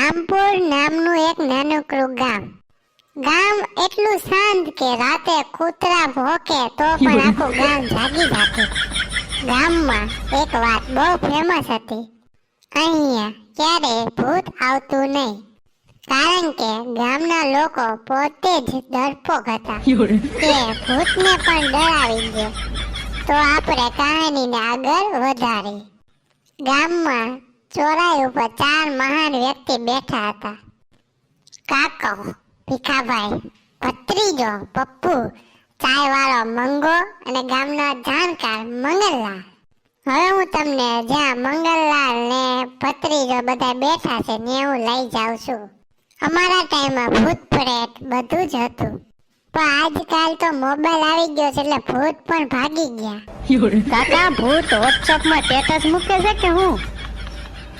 રામપુર નામનું એક નાનકડું ગામ એટલું શાંત કે રાતે કૂતરા ભોકે તો પણ આખું ગામ જાગી જાતું. ગામમાં એક વાત બહુ ફેમસ હતી. અહીંયા ક્યારેય ભૂત આવતું નહીં, કારણ કે ગામના લોકો પોતે જ ડરપોક હતા કે ભૂતને પણ ડરાવી દે. તો આપણે કહાનીને આગળ વધારી. ગામમાં ચોરાઈ ઉપર 4 મહાન વ્યક્તિ બેઠા હતા. કાકો ભીખાભાઈ, ભત્રીજો પપ્પુ, ચાયવાળો મંગો અને ગામનો જાણકાર મંગલલાલ. હવે હું તમને જ્યાં મંગલલાલ ને ભત્રીજો બધા બેઠા છે ને હું લઈ જાઉં છું. અમારા ટાઈમમાં ભૂત પ્રેત બધું જ હતું, પણ આજકાલ તો મોબાઈલ આવી ગયો છે એટલે ભૂત પણ ભાગી ગયા. કાકા, ભૂત વોટ્સઅપમાં સ્ટેટસ મૂકે છે કે હું?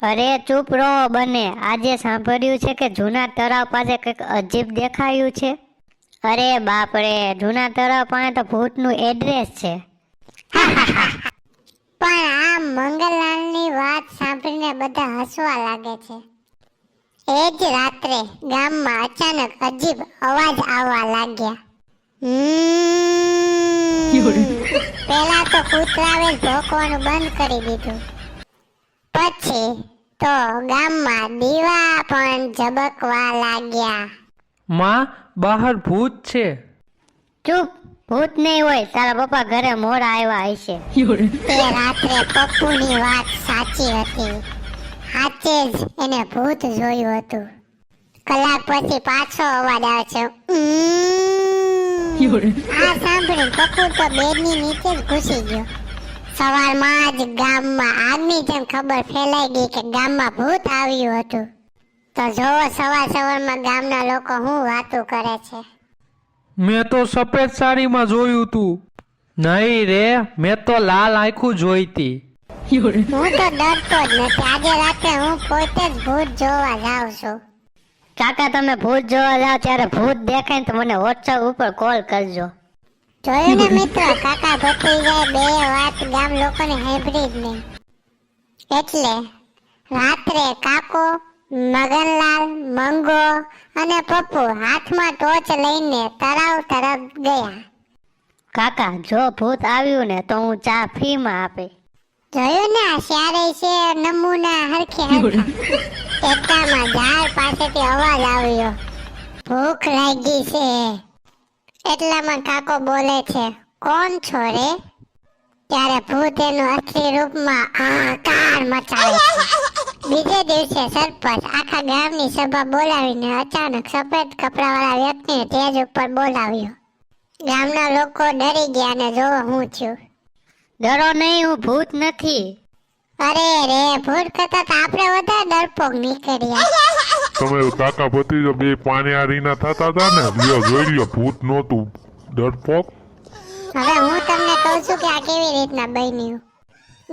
અરે ચૂપ રહો બને. આજે સાંભળ્યું છે કે જૂના તળાવ પાસે કંઈક અજીબ દેખાયું છે. અરે બાપ રે, જૂના તળાવ પાસે તો ભૂતનું એડ્રેસ છે. પણ આ મંગલલાલની વાત સાંભળીને બધા હસવા લાગે છે. એ જ રાત્રે ગામમાં અચાનક અજીબ અવાજ આવવા લાગ્યા. પહેલા તો કૂતરાએ ભોંકવાનું બંધ કરી દીધું. પછી તો ગામમાં દીવા પણ ઝબકવા લાગ્યા. માં, બહાર ભૂત છે. ચૂપ, ભૂત નહીં હોય. તારા પપ્પા ઘરે મોડા આવ્યા હશે. તે રાત્રે પપ્પુની વાત સાચી હતી. સાચે જ એને ભૂત જોયું હતું. કલાક પછી પાછો અવાજ આવે છે. આ સાંભળીને પપ્પુ તો બેડની નીચે જ ઘૂસી ગયો. સવારમાં જ ગામમાં આગની જેમ ખબર ફેલાઈ ગઈ કે ગામમાં ભૂત આવ્યું હતું. તો જોવો સવારમાં ગામના લોકો શું વાતો કરે છે. મેં તો સફેદ સાડીમાં જોયું તું. નહીં રે, મેં તો લાલ આંખું જોઈતી. હું તો ડરતો જ નથી. આજે રાતે હું પોતે જ ભૂત જોવા જાઉં છું. કાકા, તમે ભૂત જોવા જાઓ ત્યારે ભૂત દેખાય તો મને વોટ્સઅપ ઉપર કોલ કરજો. જોયું ને મિત્રો, કાકા ભત્રીજાએ બે વાત ગામ લોકોને સાંભળી જ નહીં. એટલે રાત્રે કાકો, મગનલાલ, મંગો અને પપ્પુ હાથમાં ટોર્ચ લઈને તળાવ તરફ ગયા. કાકા, જો ભૂત આવ્યું ને તો હું ચા ફ્રીમાં આપી. જોયું ને, આ શ્યારે છે નમૂના હરખે હરખા. એકટામાં ઝાડ પાસેથી અવાજ આવ્યો. ભૂખ લાગી છે. એટલામાં કાકો બોલે છે, કોણ છો રે? ત્યારે ભૂત એનું અસલી રૂપમાં આકાર મચાવે છે. બીજે દિવસે સરપંચ આખા ગામની સભા બોલાવીને અચાનક સફેદ કપડાવાળા વ્યક્તિને સ્ટેજ ઉપર બોલાવ્યો. ગામના લોકો ડરી ગયા અને જોવો હું થયું. ડરો નહીં, હું ભૂત નથી. અરે રે, ભૂત કરતા તો આપણે વધારે ડરપોક નીકળ્યા. તમે કાકા ભત્રીજો બે પાણીયારીના થતા હતા ને, લ્યો જોઈ લ્યો, ભૂત નહોતું, ડરપોક. હવે હું તમને કહું છું કે આ કેવી રીતના બન્યું.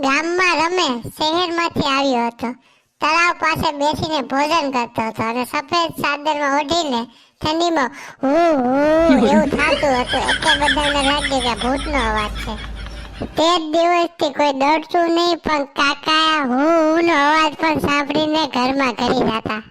ગામમાં રમેશ શહેરમાંથી આવ્યો હતો. તળાવ પાસે બેસીને ભોજન કરતો હતો અને સફેદ ચાદરમાં ઓઢીને ઠંડીમાં એવું થતું હતું. એટલે બધાને લાગ્યું કે ભૂતનો અવાજ છે. તે જ દિવસથી કોઈ ડરતું નહીં, પણ કાકા નો અવાજ પણ સાંભળીને ઘરમાં ઘરી જતા.